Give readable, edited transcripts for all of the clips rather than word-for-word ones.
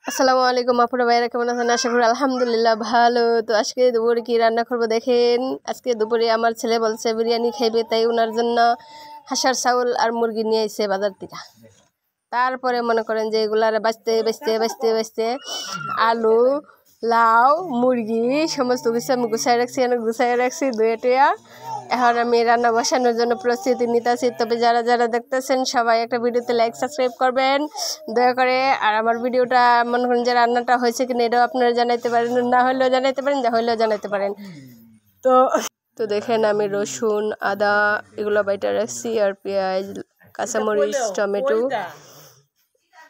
আসসালামু আলাইকুম আপুরা ভাইরা, কেমন আছেন? আশা করি আলহামদুলিল্লাহ ভালো। তো আজকে দুপুরে কি রান্না করবো দেখেন। আজকে দুপুরে আমার ছেলে বলছে বিরিয়ানি খাইবে, তাই ওনার জন্য হাঁসার চাউল আর মুরগি নিয়ে এসে বাজার থেকে। তারপরে মনে করেন যে এগুলার বাঁচতে আলু, লাউ, মুরগি সমস্ত কিছু আমি গুছাই রাখছি দুয়েটিয়া। এখন আমি রান্না বসানোর জন্য প্রস্তুতি নিতেছি। তবে যারা যারা দেখতেছেন সবাই একটা ভিডিওতে লাইক সাবস্ক্রাইব করবেন দয়া করে। আর আমার ভিডিওটা মনে করেন যে রান্নাটা হয়েছে কিনা এটাও আপনারা জানাইতে পারেন, না হলেও জানাইতে পারেন, যা হলেও জানাইতে পারেন। তো তো দেখেন আমি রসুন, আদা এগুলো বাইটা রাখছি, আর পেঁয়াজ, কাঁচামরিচ,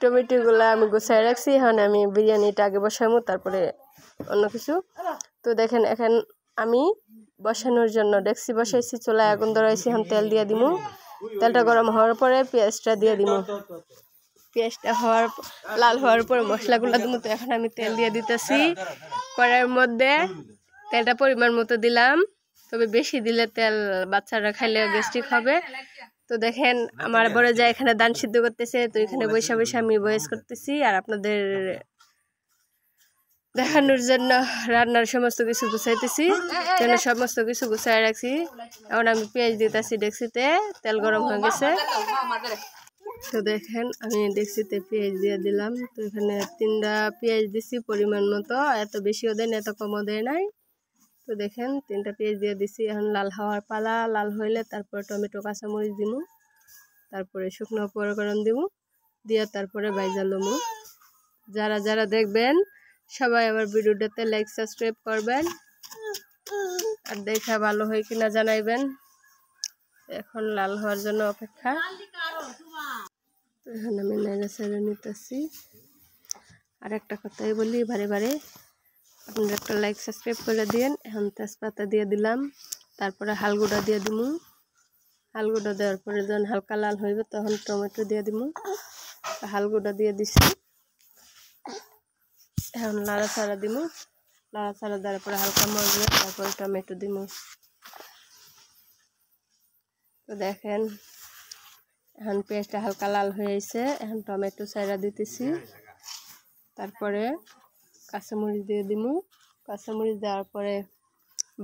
টমেটোগুলো আমি গুছাই রাখছি। এখন আমি বিরিয়ানিটা আগে বসাবো, তারপরে অন্য কিছু। তো দেখেন এখন আমি বসানোর জন্য ডেকসি বসাইছি, চুলায় আগুন ধরাইছি। এখন তেল দিয়ে দিমু। তেলটা গরম হওয়ার পরে পেঁয়াজটা দিয়ে দিমু। পেঁয়াজটা লাল হওয়ার পরে মশলাগুলো দিমু। তো এখন আমি তেল দিয়ে দিতেছি কড়াইয়ের মধ্যে। তেলটা পরিমাণ মতো দিলাম, তবে বেশি দিলে তেল বাচ্চারা খাইলে গ্যাস্ট্রিক হবে। তো দেখেন আমার বড় যা এখানে দান সিদ্ধ করতেছে, তো এখানে বৈশা আমি ভয়েস করতেছি আর আপনাদের দেখানোর জন্য রান্নার সমস্ত কিছু গুছাইতেছি। সমস্ত কিছু গুছাই রাখছি। এখন আমি পেঁয়াজ দিতেছি ডেকসিতে, তেল গরম হয়ে গেছে। তো দেখেন আমি ডেকসিতে পেঁয়াজ দিয়ে দিলাম। তো এখানে 3টা পেঁয়াজ দিছি পরিমাণ মতো, এত বেশিও দেয় না এত কমও দেয় নাই। তো দেখেন 3টা পেঁয়াজ দিয়ে দিছি। এখন লাল হওয়ার পালা, লাল হইলে তারপরে টমেটো, কাঁচামরিচ দিমু, তারপরে শুকনো উপকরণ দিমু, দিয়ে তারপরে বাইজা লমু। যারা যারা দেখবেন সবাই আমার ভিডিওটাতে লাইক সাবস্ক্রাইব করবেন, আর দেখা ভালো হয় কিনা জানাইবেন। এখন লাল হওয়ার জন্য অপেক্ষা। এখন আমি নেড়ে ছেড়ে নিতেছি। আর একটা কথাই বলি বারে বারে, আপনারা একটা লাইক সাবস্ক্রাইব করে দিন। এখন তেজপাতা দিয়ে দিলাম, তারপরে হালগুঁড়া দিয়ে দিমু। হালগুঁড়া দেওয়ার পরে যখন হালকা লাল হইবে তখন টমেটো দিয়ে দিমু। হালগুঁড়া দিয়ে দিছি। এখন লাড়াচাড়া দিমু। লাড়াচাড়া দেওয়ার পরে হালকা মজবে, তারপরে টমেটো দিমু। তো দেখেন এখন পেঁয়াজটা হালকা লাল হয়েছে। এখন টমেটো চাইরা দিতেছি, তারপরে কাঁচামরিচ দিয়ে দিমু। কাঁচামরিচ দেওয়ার পরে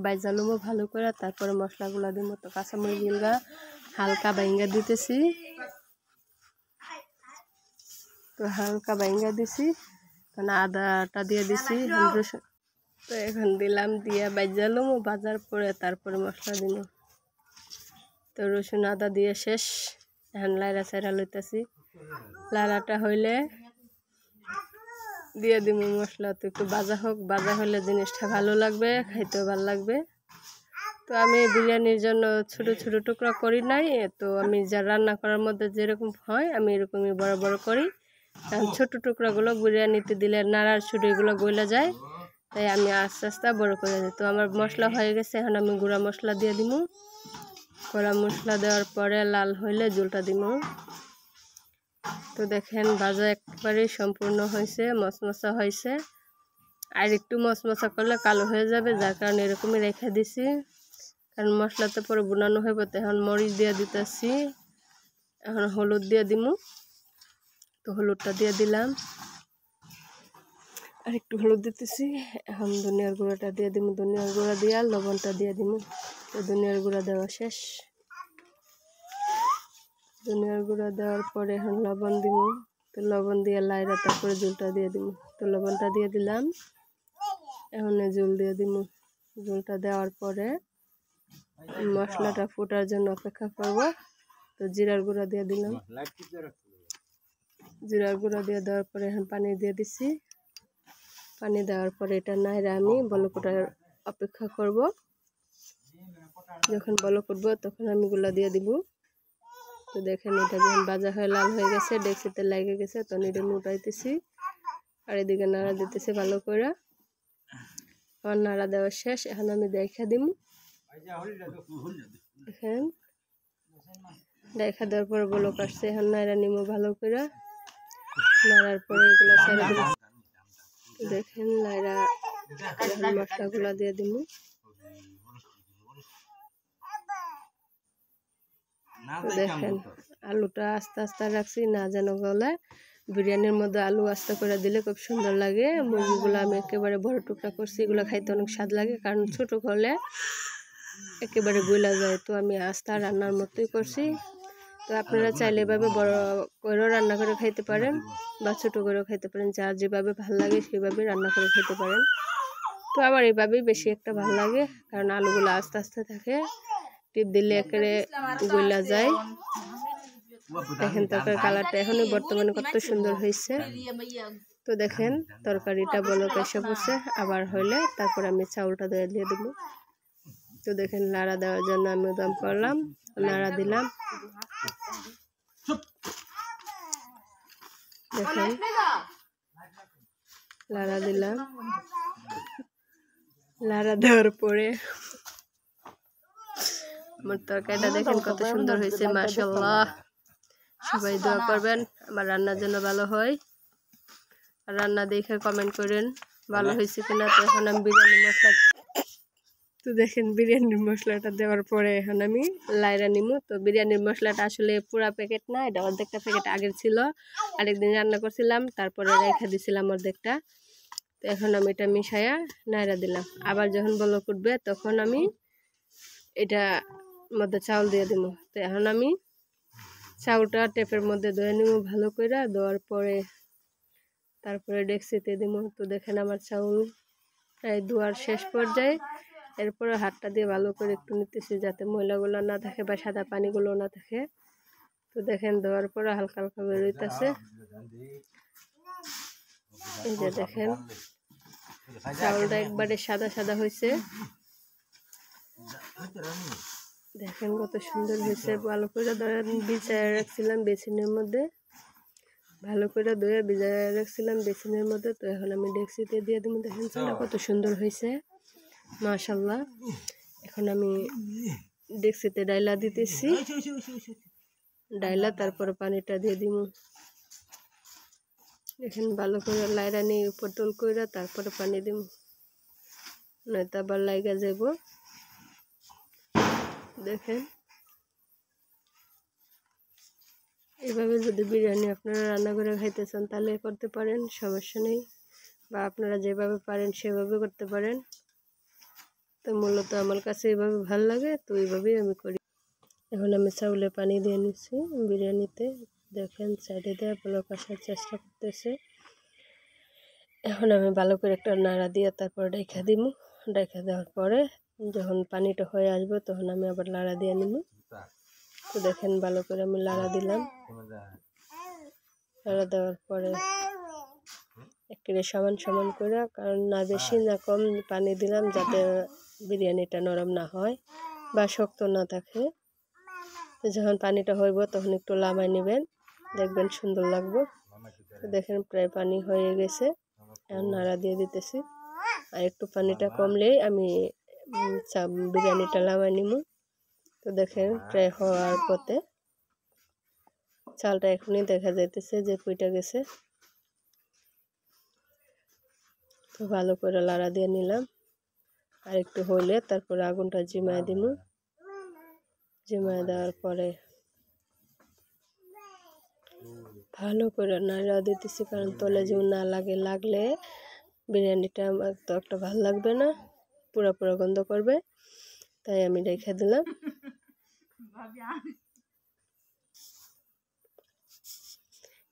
বাইজা লমু ভালো করে, তারপরে মশলাগুলো দিমু। তো কাঁচামরিচগুলা হালকা বাইঙ্গা দিতেছি। তো হালকা বাইঙ্গা দিছি, কারণ আদাটা দিয়ে দিছি। তো এখন দিলাম, দিয়ে বাইজা লমু। বাজার পরে তারপরে মশলা দিমু। তো রসুন আদা দিয়ে শেষ। এখন লাইরা চাইরা লইতেছি। লাড়াটা হইলে দিয়ে দিমু মশলা। তো একটু বাজা হোক, বাজা হলে জিনিসটা ভালো লাগবে, খাইতেও ভালো লাগবে। তো আমি বিরিয়ানির জন্য ছোট ছোট টুকরা করি নাই। তো আমি যা রান্না করার মধ্যে যেরকম হয় আমি এরকমই বড় বড় করি, কারণ ছোট টুকরাগুলো বিরিয়ানিতে দিলে নাড়ার ছুটিগুলো গলে যায়, তাই আমি আস্তে আস্তে বড় করে দিই। তো আমার মশলা হয়ে গেছে, এখন আমি গুঁড়া মশলা দিয়ে দিমু। গুঁড়া মশলা দেওয়ার পরে লাল হইলে ঝোলটা দিমু। তো দেখেন ভাজা একবারেই সম্পূর্ণ হয়েছে, মশমশা হয়েছে। আর একটু মশমশা করলে কালো হয়ে যাবে, যার কারণে এরকমই রেখে দিছি, কারণ মশলাতে পরে বুনানো হইব। তো এখন মরিচ দিয়ে দিতেছি। এখন হলুদ দিয়ে দিমু। তো হলুদটা দিয়ে দিলাম, আর একটু হলুদ দিতেছি। এখন ধনিয়ার গুঁড়াটা দিয়ে দিমু। ধনিয়ার গুঁড়া দিয়ে লবণটা দিয়ে দিমু। তো ধনিয়ার গুঁড়া দেওয়া শেষ। ধনিয়ার গুঁড়া দেওয়ার পরে এখন লবণ দিমু। তো লবণ দিয়ে লাইরা তারপরে ঝোলটা দিয়ে দিমু। তো লবণটা দিয়ে দিলাম। এখন ঝোল দিয়ে দিমু। ঝোলটা দেওয়ার পরে মশলাটা ফোটার জন্য অপেক্ষা করব। তো জিরার গুঁড়া দিয়ে দিলাম। জিরার গুঁড়া দিয়ে দেওয়ার পরে এখন পানি দিয়ে দিছি। পানি দেওয়ার পরে এটা নাইরা আমি বলক ওঠার অপেক্ষা করব। যখন বলক উঠবো তখন আমি গুলা দিয়ে দিব। তো দেখেন এটা যখন ভাজা হয়ে লাল হয়ে গেছে, ডেকচিতে লেগে গেছে, তো এটা উঠাইতেছি। আর এদিকে নাড়া দিতেছি ভালো করে। আমার নাড়া দেওয়া শেষ। এখন আমি দেখা দিব। দেখেন দেখা দেওয়ার পরে বলক আসছে। এখন নাড়া নিমু ভালো করে। নাড়ার পরে এগুলো ছেড়ে দিব। দেখেন নাড়া মশলাগুলা দিয়ে দিব। দেখেন আলুটা আস্তে আস্তে রাখছি, না যেন গলে বিরিয়ানির মধ্যে আলু আস্তা করে দিলে খুব সুন্দর লাগে। মুরগিগুলো আমি একেবারে বড় টুকরা করছি, এগুলো খাইতে অনেক স্বাদ লাগে, কারণ ছোটো করলে একেবারে গলা যায়। তো আমি আস্তা রান্নার মতোই করছি। তো আপনারা চাইলে এভাবে বড় করেও রান্না করে খাইতে পারেন বা ছোটো করেও খাইতে পারেন, যার যেভাবে ভালো লাগে সেভাবে রান্না করে খেতে পারেন। তো আমার এইভাবেই বেশি একটা ভালো লাগে, কারণ আলুগুলো আস্তে আস্তে থাকে, টিপ দিলে একেবারে গলা যায়। দেখেন তরকারি কালারটা এখনই বর্তমানে কত সুন্দর হয়েছে। তো দেখেন তরকারিটা বলক এসে পড়ছে, আবার হইলে তারপর আমি চাউলটা দিয়ে দেবো। তো দেখেন নাড়া দেওয়ার জন্য আমি দম করলাম, নাড়া দিলাম। দেখেন নাড়া দিলাম, নাড়া দেওয়ার পরে আমার তরকারিটা দেখেন কত সুন্দর হয়েছে, মাশাআল্লাহ। সবাই দোয়া করবেন আমার রান্নার জন্য ভালো হয়, আর রান্না দেখে কমেন্ট করেন ভালো হয়েছে কিনা। তো এখন আমি বিরিয়ানির মশলা, তো দেখেন বিরিয়ানির মশলাটা দেওয়ার পরে এখন আমি লাইরা নিমু। তো বিরিয়ানির মশলাটা আসলে পুরা প্যাকেট না, এটা অর্ধেকটা প্যাকেট আগের ছিল, আরেকদিন রান্না করছিলাম, তারপরে রেখে দিছিলাম অর্ধেকটা। তো এখন আমি এটা মিশাইয়া নাইরা দিলাম। আবার যখন বলক উঠবে তখন আমি এটা মধ্যে চাউল দিয়ে দিব। তো এখন আমি চাউলটা টেপের মধ্যে ধুয়ে নিব ভালো করে, দেওয়ার পরে তারপরে ডেক্সিতে দিব। তো দেখেন আমার চাউল প্রায় ধোয়ার শেষ পর্যায়ে, এরপরে হাতটা দিয়ে ভালো করে একটু নিতেছি যাতে ময়লাগুলো না থাকে বা সাদা পানিগুলো না থাকে। তো দেখেন দেওয়ার পরে হালকা হালকা বেরোইতেছে। এই যে দেখেন চাউলটা একবারে সাদা সাদা হয়েছে, দেখেন কত সুন্দর হয়েছে। ভালো করে ভিজায় রাখছিলাম বেসিনের মধ্যে, ভালো করে ধুয়ে ভিজায় রাখছিলাম বেসিনের মধ্যে। তো এখন আমি ডেক্সিতে দিয়ে দিব। দেখেন চালটা কত সুন্দর হয়েছে, মাশাআল্লাহ। এখন আমি ডেক্সিতে ডাইলা দিতেছি, ডাইলা তারপরে পানিটা দিয়ে দিব। দেখেন ভালো করে লাইরা নিয়ে উপর তোল করে তারপরে পানি দিব, নয়তো আবার লাইগা যাব। দেখেন এইভাবে যদি বিরিয়ানি আপনারা রান্না করে খাইতে চান তাহলে করতে পারেন, সমস্যা নেই, বা আপনারা যেভাবে পারেন সেভাবে করতে পারেন। তো মূলত আমার কাছে এইভাবে ভালো লাগে, তো এইভাবেই আমি করি। এখন আমি চাউলে পানি দিয়ে নিচ্ছি বিরিয়ানিতে, দেখেন সাইডে দিয়ে বলক আসার চেষ্টা করতেছে। এখন আমি ভালো করে একটা নাড়া দিয়ে তারপর ঢেকে দিব। ঢেকে দেওয়ার পরে যখন পানিটা হয়ে আসবে তখন আমি আবার নাড়া দিয়ে নিব। তো দেখেন ভালো করে আমি নাড়া দিলাম, নাড়া দেওয়ার পরে একেবারে সমান সমান করে, কারণ না বেশি না কম পানি দিলাম যাতে বিরিয়ানিটা নরম না হয় বা শক্ত না থাকে। তো যখন পানিটা হইব তখন একটু লামাই নেবেন, দেখবেন সুন্দর লাগবে। তো দেখেন প্রায় পানি হয়ে গেছে, এখন নাড়া দিয়ে দিতেছি। আর একটু পানিটা কমলেই আমি বিরিয়ানিটা লামাই নিব। তো দেখেন প্রায় হওয়ার পথে, চালটা এখনই দেখা যাইতেছে যে ফুইটা গেছে। তো ভালো করে লাড়া দিয়ে নিলাম, আর একটু হইলে তারপরে আগুনটা জিমায় দিব। জিমায় দেওয়ার পরে ভালো করে নাড়া দিতেছি, কারণ তলে যেমন না লাগে, লাগলে বিরিয়ানিটা আমার তো একটা ভালো লাগবে না, পুরো পুরো গন্ধ করবে, তাই আমি রেখে দিলাম।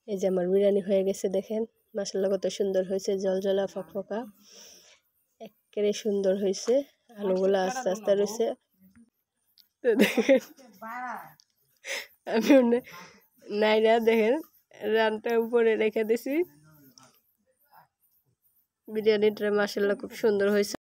এই যে আমার বিরিয়ানি হয়ে গেছে, দেখেন মাশাআল্লাহ কত সুন্দর হয়েছে, জলজলা ফকফকা, একেবারে সুন্দর হয়েছে। আলুগুলো আস্তে আস্তে রয়েছে। তো দেখেন আমি নাইরা দেখেন রানটা উপরে রেখে দিছি। বিরিয়ানিটা মাশাআল্লাহ খুব সুন্দর হয়েছে।